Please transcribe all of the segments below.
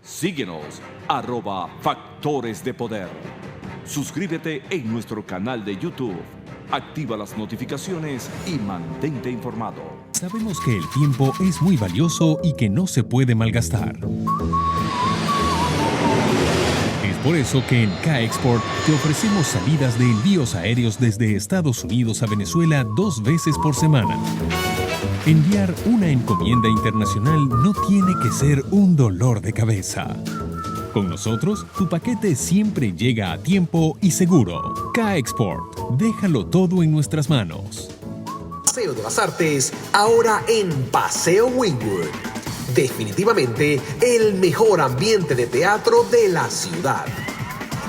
Síguenos, @Factores de Poder. Suscríbete en nuestro canal de YouTube. Activa las notificaciones y mantente informado. Sabemos que el tiempo es muy valioso y que no se puede malgastar. Es por eso que en K-Export te ofrecemos salidas de envíos aéreos desde Estados Unidos a Venezuela 2 veces por semana. Enviar una encomienda internacional no tiene que ser un dolor de cabeza. Con nosotros, tu paquete siempre llega a tiempo y seguro. K-Export, déjalo todo en nuestras manos. Paseo de las Artes, ahora en Paseo Wynwood. Definitivamente el mejor ambiente de teatro de la ciudad.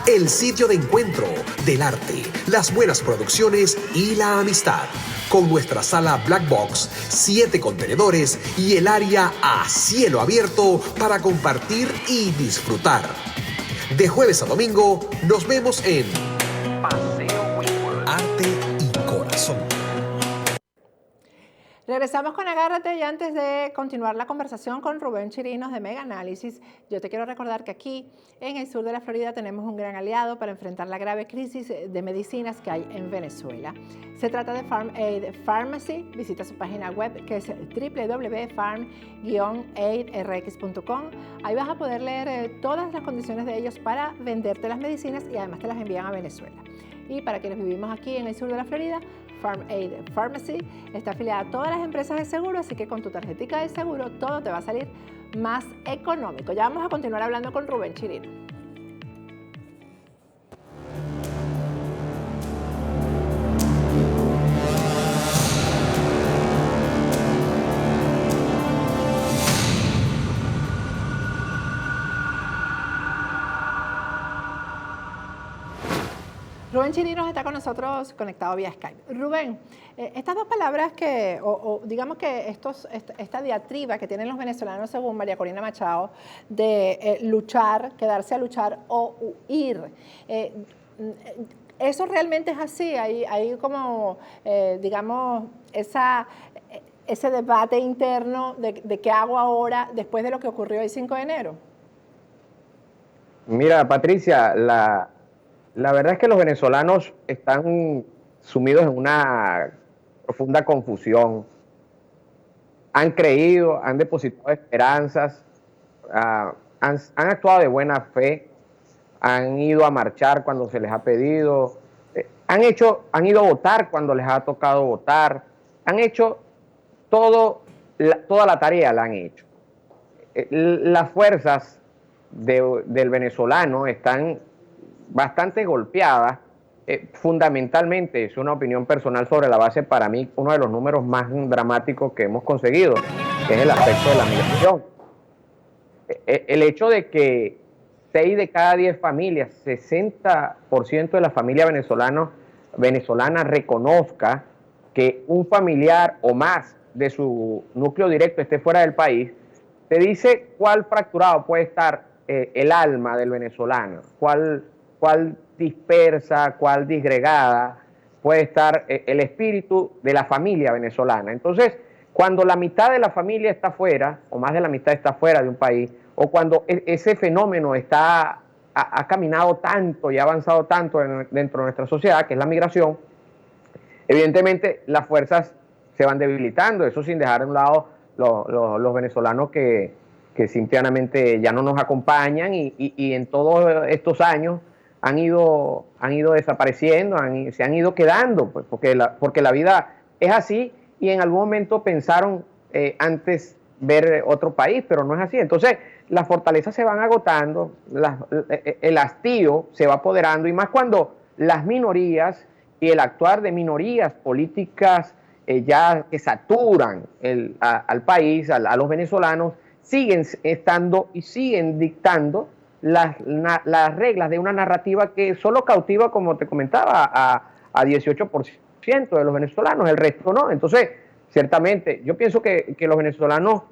El sitio de encuentro del arte, las buenas producciones y la amistad. Con nuestra sala Black Box, 7 contenedores y el área a cielo abierto para compartir y disfrutar. De jueves a domingo, nos vemos en Paseo Wynwood. Arte y corazón. Regresamos con Agárrate y antes de continuar la conversación con Rubén Chirinos de Mega Análisis, yo te quiero recordar que aquí en el sur de la Florida tenemos un gran aliado para enfrentar la grave crisis de medicinas que hay en Venezuela. Se trata de Farm Aid Pharmacy. Visita su página web que es www.farm-aidrx.com. Ahí vas a poder leer todas las condiciones de ellos para venderte las medicinas y además te las envían a Venezuela. Y para quienes vivimos aquí en el sur de la Florida, Farm Aid Pharmacy está afiliada a todas las empresas de seguro, así que con tu tarjetita de seguro todo te va a salir más económico. Ya vamos a continuar hablando con Rubén Chirino. Rubén Chirinos está con nosotros conectado vía Skype. Rubén, estas dos palabras que, digamos que esta diatriba que tienen los venezolanos según María Corina Machado de luchar, quedarse a luchar o huir, ¿eso realmente es así? Hay como, digamos, ese debate interno de qué hago ahora después de lo que ocurrió el 5 de enero. Mira, Patricia, la verdad es que los venezolanos están sumidos en una profunda confusión. Han creído, han depositado esperanzas, han actuado de buena fe, han ido a marchar cuando se les ha pedido, han ido a votar cuando les ha tocado votar, han hecho toda la tarea la han hecho. Las fuerzas del venezolano están bastante golpeadas, fundamentalmente, es una opinión personal sobre la base, para mí, uno de los números más dramáticos que hemos conseguido, que es el aspecto de la migración. El hecho de que 6 de cada 10 familias, 60% de la familia venezolana reconozca que un familiar o más de su núcleo directo esté fuera del país, te dice cuál fracturado puede estar el alma del venezolano, cuál dispersa, cuál disgregada puede estar el espíritu de la familia venezolana. Entonces, cuando la mitad de la familia está fuera, o más de la mitad está fuera de un país, o cuando ese fenómeno ha caminado tanto y ha avanzado tanto dentro de nuestra sociedad, que es la migración, evidentemente las fuerzas se van debilitando, eso sin dejar a un lado los venezolanos que simplemente ya no nos acompañan y en todos estos años han ido desapareciendo, se han ido quedando, pues, porque la vida es así y en algún momento pensaron antes ver otro país, pero no es así. Entonces las fortalezas se van agotando, el hastío se va apoderando y más cuando las minorías y el actuar de minorías políticas ya que saturan al país, a los venezolanos, siguen estando y siguen dictando las reglas de una narrativa que solo cautiva, como te comentaba, a 18% de los venezolanos, el resto no. Entonces, ciertamente, yo pienso que los venezolanos,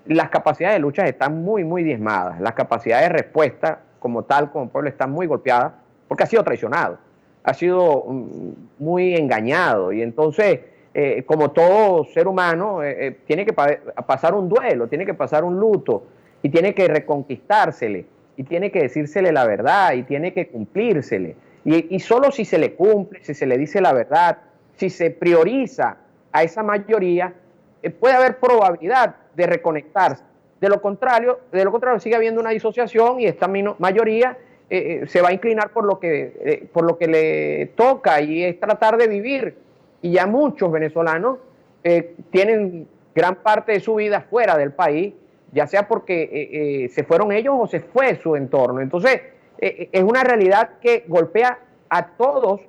las capacidades de lucha están muy, muy diezmadas, las capacidades de respuesta como tal, como pueblo, están muy golpeadas, porque ha sido traicionado, ha sido muy engañado, y entonces, como todo ser humano, tiene que pasar un duelo, tiene que pasar un luto, y tiene que reconquistársele, y tiene que decírsele la verdad, y tiene que cumplírsele. Y solo si se le cumple, si se le dice la verdad, si se prioriza a esa mayoría, puede haber probabilidad de reconectarse. De lo contrario sigue habiendo una disociación y esta mayoría se va a inclinar por lo que le toca, y es tratar de vivir. Y ya muchos venezolanos tienen gran parte de su vida fuera del país, ya sea porque se fueron ellos o se fue su entorno. Entonces, es una realidad que golpea a todos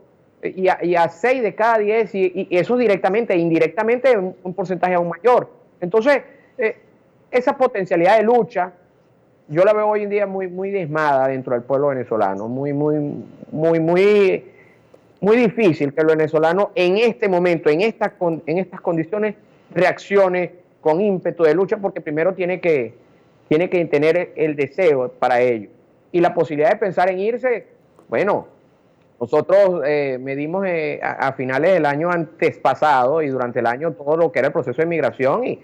y a 6 de cada 10, y eso directamente e indirectamente un porcentaje aún mayor. Entonces, esa potencialidad de lucha, yo la veo hoy en día muy, muy diezmada dentro del pueblo venezolano, muy difícil que el venezolano en este momento, en estas condiciones, reaccione con ímpetu de lucha, porque primero tiene que tener el deseo para ello. Y la posibilidad de pensar en irse, bueno, nosotros medimos a finales del año antes pasado y durante el año todo lo que era el proceso de migración, y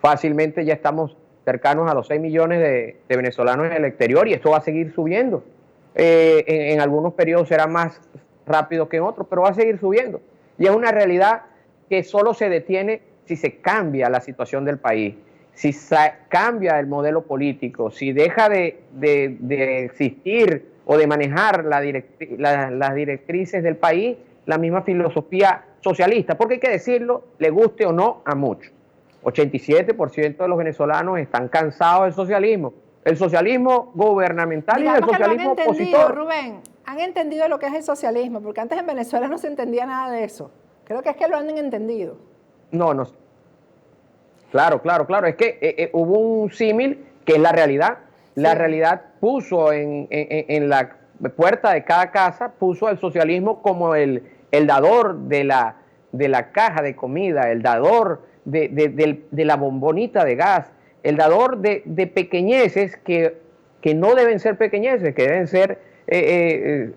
fácilmente ya estamos cercanos a los 6 millones de venezolanos en el exterior, y esto va a seguir subiendo. En algunos periodos será más rápido que en otros, pero va a seguir subiendo. Y es una realidad que solo se detiene si se cambia la situación del país, si cambia el modelo político, si deja de existir o de manejar las directrices del país la misma filosofía socialista, porque hay que decirlo, le guste o no a muchos. 87% de los venezolanos están cansados del socialismo. El socialismo gubernamental. Digamos, y el socialismo opositor. Rubén, han entendido lo que es el socialismo, porque antes en Venezuela no se entendía nada de eso. Creo que es que lo han entendido. No. Claro. Es que hubo un símil que es la realidad. La realidad puso en la puerta de cada casa, puso al socialismo como el dador de la caja de comida, el dador de la bombonita de gas, el dador de pequeñeces que no deben ser pequeñeces, que deben ser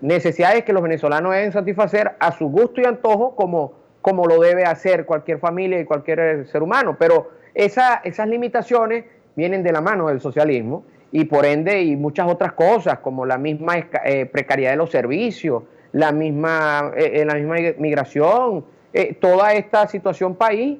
necesidades que los venezolanos deben satisfacer a su gusto y antojo, como lo debe hacer cualquier familia y cualquier ser humano. Pero esas limitaciones vienen de la mano del socialismo, y por ende y muchas otras cosas, como la misma precariedad de los servicios, la misma migración, toda esta situación país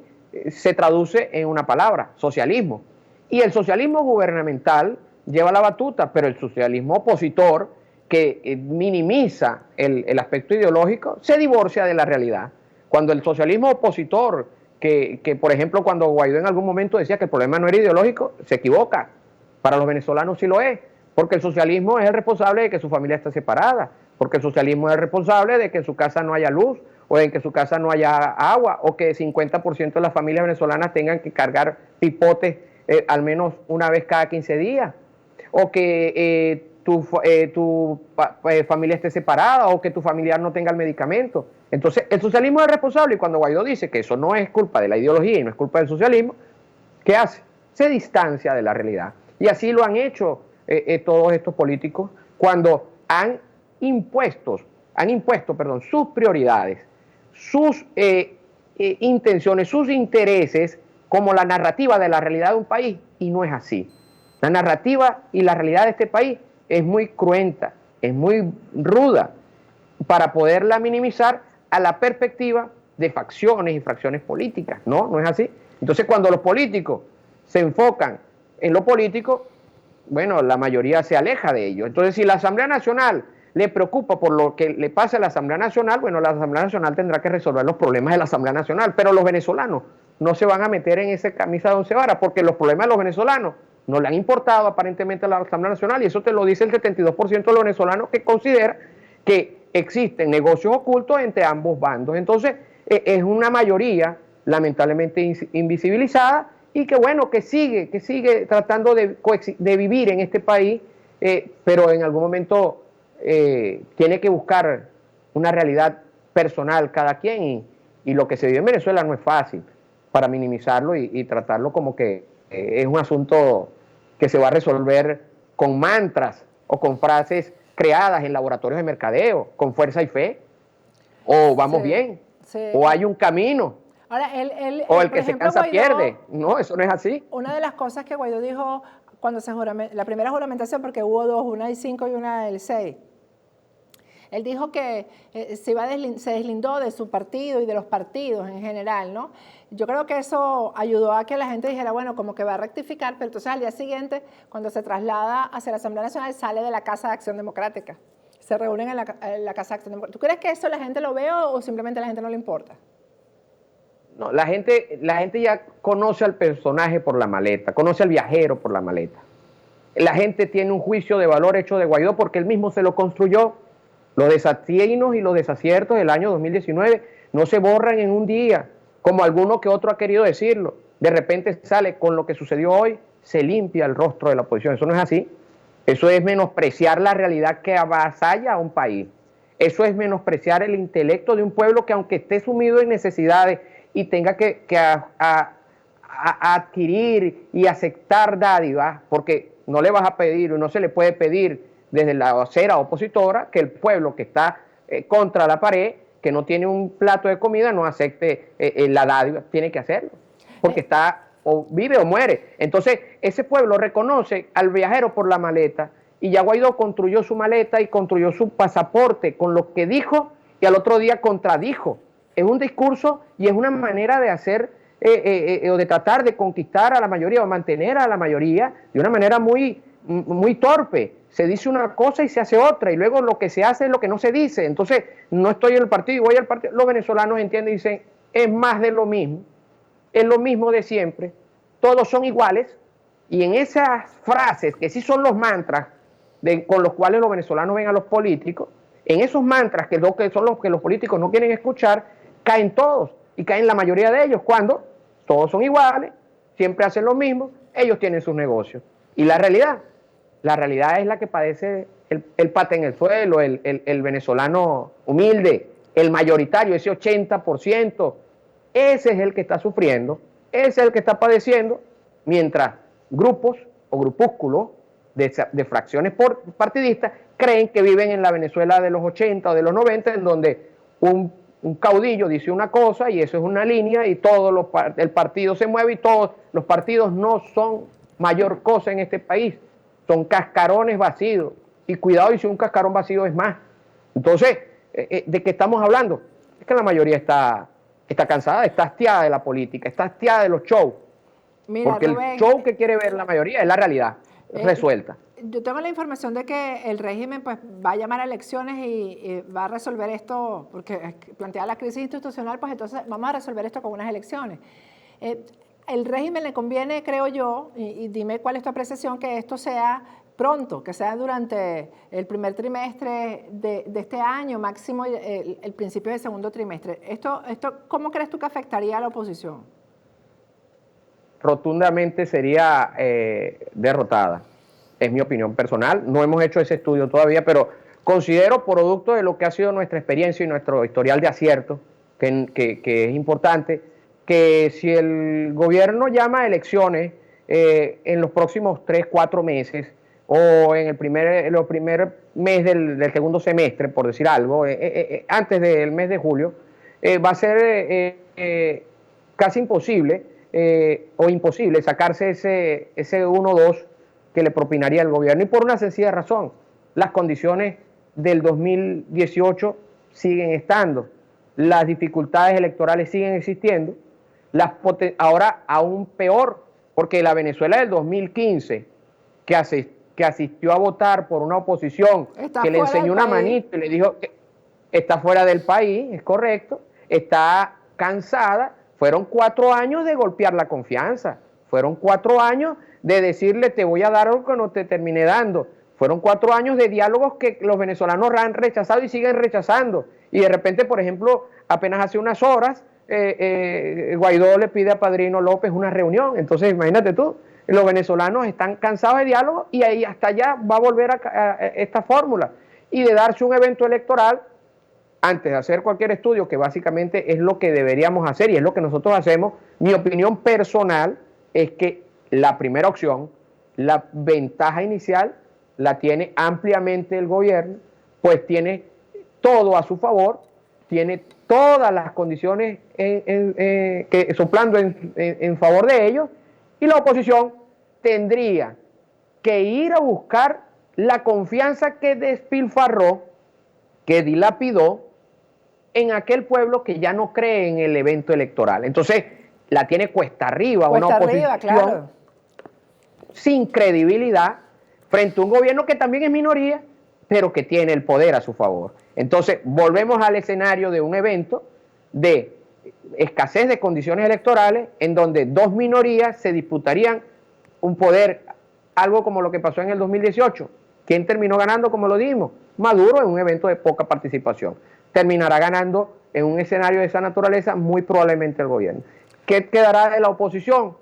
se traduce en una palabra: socialismo. Y el socialismo gubernamental lleva la batuta, pero el socialismo opositor, que minimiza el aspecto ideológico, se divorcia de la realidad. Cuando el socialismo opositor, que por ejemplo cuando Guaidó en algún momento decía que el problema no era ideológico, se equivoca. Para los venezolanos sí lo es, porque el socialismo es el responsable de que su familia esté separada, porque el socialismo es el responsable de que en su casa no haya luz, o de que en su casa no haya agua, o que 50% de las familias venezolanas tengan que cargar pipotes al menos una vez cada 15 días, o que tu familia esté separada, o que tu familiar no tenga el medicamento. Entonces el socialismo es el responsable, y cuando Guaidó dice que eso no es culpa de la ideología y no es culpa del socialismo, ¿qué hace? Se distancia de la realidad. Y así lo han hecho todos estos políticos cuando han impuesto, sus prioridades, sus intenciones, sus intereses, como la narrativa de la realidad de un país, y no es así. La narrativa y la realidad de este país es muy cruenta, es muy ruda, para poderla minimizar a la perspectiva de facciones y fracciones políticas. No es así. Entonces, cuando los políticos se enfocan en lo político, bueno, la mayoría se aleja de ello. Entonces, si la Asamblea Nacional le preocupa por lo que le pasa a la Asamblea Nacional, bueno, la Asamblea Nacional tendrá que resolver los problemas de la Asamblea Nacional, pero los venezolanos no se van a meter en esa camisa de 11 varas, porque los problemas de los venezolanos no le han importado aparentemente a la Asamblea Nacional, y eso te lo dice el 72% de los venezolanos, que considera que existen negocios ocultos entre ambos bandos. Entonces, es una mayoría lamentablemente invisibilizada, y que bueno, que sigue tratando de vivir en este país, pero en algún momento tiene que buscar una realidad personal cada quien, y lo que se vive en Venezuela no es fácil, para minimizarlo y tratarlo como que es un asunto que se va a resolver con mantras o con frases creadas en laboratorios de mercadeo, con fuerza y fe, o vamos bien, o hay un camino. Ahora, o el que se cansa pierde. No, eso no es así. Una de las cosas que Guaidó dijo cuando la primera juramentación, porque hubo dos, una del 5 y una del 6. Él dijo que se deslindó de su partido y de los partidos en general, ¿no? Yo creo que eso ayudó a que la gente dijera, bueno, como que va a rectificar, pero entonces al día siguiente, cuando se traslada hacia la Asamblea Nacional, sale de la Casa de Acción Democrática. Se reúnen en la Casa de Acción Democrática. ¿Tú crees que eso la gente lo ve o simplemente a la gente no le importa? No, la gente ya conoce al personaje por la maleta, conoce al viajero por la maleta. La gente tiene un juicio de valor hecho de Guaidó porque él mismo se lo construyó. Los desatinos y los desaciertos del año 2019 no se borran en un día, como alguno que otro ha querido decirlo. De repente sale con lo que sucedió hoy, se limpia el rostro de la oposición. Eso no es así. Eso es menospreciar la realidad que avasalla a un país. Eso es menospreciar el intelecto de un pueblo que, aunque esté sumido en necesidades y tenga que adquirir y aceptar dádivas, porque no le vas a pedir o no se le puede pedir desde la acera opositora que el pueblo que está contra la pared, que no tiene un plato de comida, no acepte la dádiva, tiene que hacerlo, porque está o vive o muere. Entonces ese pueblo reconoce al viajero por la maleta y ya Guaidó construyó su maleta y construyó su pasaporte con lo que dijo y al otro día contradijo. Es un discurso y es una manera de hacer o de tratar de conquistar a la mayoría o mantener a la mayoría de una manera muy torpe. Se dice una cosa y se hace otra, y luego lo que se hace es lo que no se dice. Entonces, no estoy en el partido y voy al partido. Los venezolanos entienden y dicen, es más de lo mismo, es lo mismo de siempre, todos son iguales, y en esas frases, que sí son los mantras con los cuales los venezolanos ven a los políticos, en esos mantras que son los que los políticos no quieren escuchar, caen todos, y caen la mayoría de ellos, cuando todos son iguales, siempre hacen lo mismo, ellos tienen sus negocios. Y la realidad es la que padece el pata en el suelo, el venezolano humilde, el mayoritario, ese 80%, ese es el que está sufriendo, ese es el que está padeciendo, mientras grupos o grupúsculos de fracciones partidistas creen que viven en la Venezuela de los 80 o de los 90, en donde un caudillo dice una cosa y eso es una línea y el partido se mueve, y todos los partidos no son mayor cosa en este país, son cascarones vacíos, y cuidado, y si un cascarón vacío es más. Entonces, ¿de qué estamos hablando? Es que la mayoría está cansada, está hastiada de la política, está hastiada de los shows. Mira, porque Rubén, el show que quiere ver la mayoría es la realidad resuelta. Yo tengo la información de que el régimen pues, va a llamar a elecciones y va a resolver esto, porque plantea la crisis institucional, pues entonces vamos a resolver esto con unas elecciones. El régimen le conviene, creo yo, y dime cuál es tu apreciación, que esto sea pronto, que sea durante el primer trimestre de este año, máximo el principio del segundo trimestre. ¿Esto cómo crees tú que afectaría a la oposición? Rotundamente sería derrotada. Es mi opinión personal. No hemos hecho ese estudio todavía, pero considero, producto de lo que ha sido nuestra experiencia y nuestro historial de acierto, que es importante, que si el gobierno llama a elecciones en los próximos 3-4 meses o en el primer mes del segundo semestre, por decir algo, antes del mes de julio, va a ser casi imposible o imposible sacarse ese 1-2 que le propinaría el gobierno, y por una sencilla razón: las condiciones del 2018 siguen estando, las dificultades electorales siguen existiendo, ahora aún peor, porque la Venezuela del 2015, que asistió a votar por una oposición que le enseñó una manito y le dijo que está fuera del país, es correcto, está cansada. Fueron 4 años de golpear la confianza, fueron 4 años de decirle te voy a dar algo que no te terminé dando, fueron 4 años de diálogos que los venezolanos han rechazado y siguen rechazando, y de repente, por ejemplo, apenas hace unas horas, Guaidó le pide a Padrino López una reunión. Entonces imagínate tú, los venezolanos están cansados de diálogo, y ahí hasta allá va a volver a esta fórmula, y de darse un evento electoral antes de hacer cualquier estudio, que básicamente es lo que deberíamos hacer y es lo que nosotros hacemos. Mi opinión personal es que la primera opción, la ventaja inicial, la tiene ampliamente el gobierno, pues tiene todo a su favor, tiene todas las condiciones soplando en favor de ellos, y la oposición tendría que ir a buscar la confianza que despilfarró, que dilapidó en aquel pueblo que ya no cree en el evento electoral. Entonces, la tiene cuesta arriba, una oposición claro, sin credibilidad frente a un gobierno que también es minoría, pero que tiene el poder a su favor. Entonces, volvemos al escenario de un evento de escasez de condiciones electorales en donde dos minorías se disputarían un poder, algo como lo que pasó en el 2018. ¿Quién terminó ganando, como lo dijimos? Maduro, en un evento de poca participación. Terminará ganando en un escenario de esa naturaleza muy probablemente el gobierno. ¿Qué quedará de la oposición?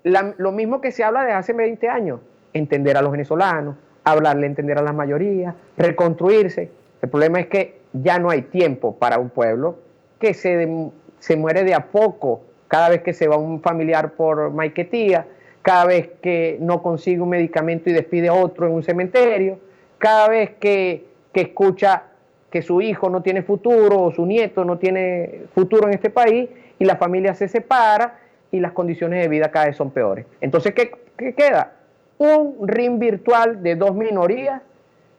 Lo mismo que se habla desde hace 20 años, entender a los venezolanos, hablarle, entender a las mayorías, reconstruirse. El problema es que ya no hay tiempo para un pueblo que se muere de a poco cada vez que se va un familiar por maiquetía, cada vez que no consigue un medicamento y despide a otro en un cementerio, cada vez que escucha que su hijo no tiene futuro o su nieto no tiene futuro en este país y la familia se separa y las condiciones de vida cada vez son peores. Entonces, ¿qué queda? Un ring virtual de dos minorías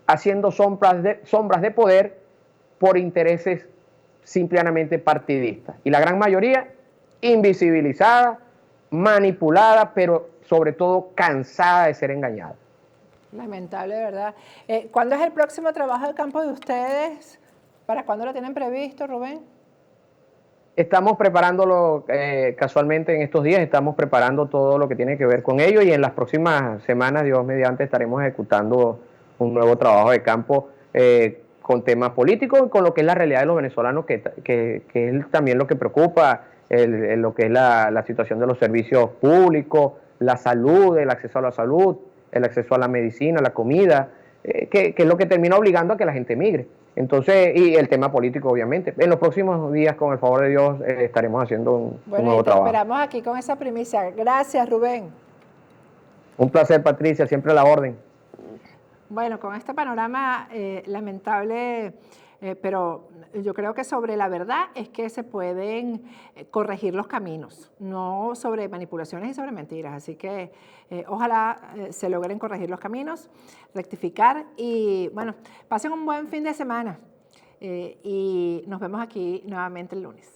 haciendo sombras de poder por intereses simplemente partidistas. Y la gran mayoría invisibilizada, manipulada, pero sobre todo cansada de ser engañada. Lamentable, ¿verdad? ¿Cuándo es el próximo trabajo de campo de ustedes? ¿Para cuándo lo tienen previsto, Rubén? Estamos preparándolo casualmente en estos días, estamos preparando todo lo que tiene que ver con ello y en las próximas semanas, Dios mediante, estaremos ejecutando un nuevo trabajo de campo con temas políticos y con lo que es la realidad de los venezolanos, que es también lo que preocupa, lo que es la situación de los servicios públicos, la salud, el acceso a la salud, el acceso a la medicina, la comida, que es lo que termina obligando a que la gente migre. Entonces, y el tema político, obviamente. En los próximos días, con el favor de Dios, estaremos haciendo un nuevo trabajo. Bueno, esperamos aquí con esa primicia. Gracias, Rubén. Un placer, Patricia, siempre a la orden. Bueno, con este panorama lamentable, pero yo creo que sobre la verdad es que se pueden corregir los caminos, no sobre manipulaciones y sobre mentiras. Así que ojalá se logren corregir los caminos, rectificar y, bueno, pasen un buen fin de semana y nos vemos aquí nuevamente el lunes.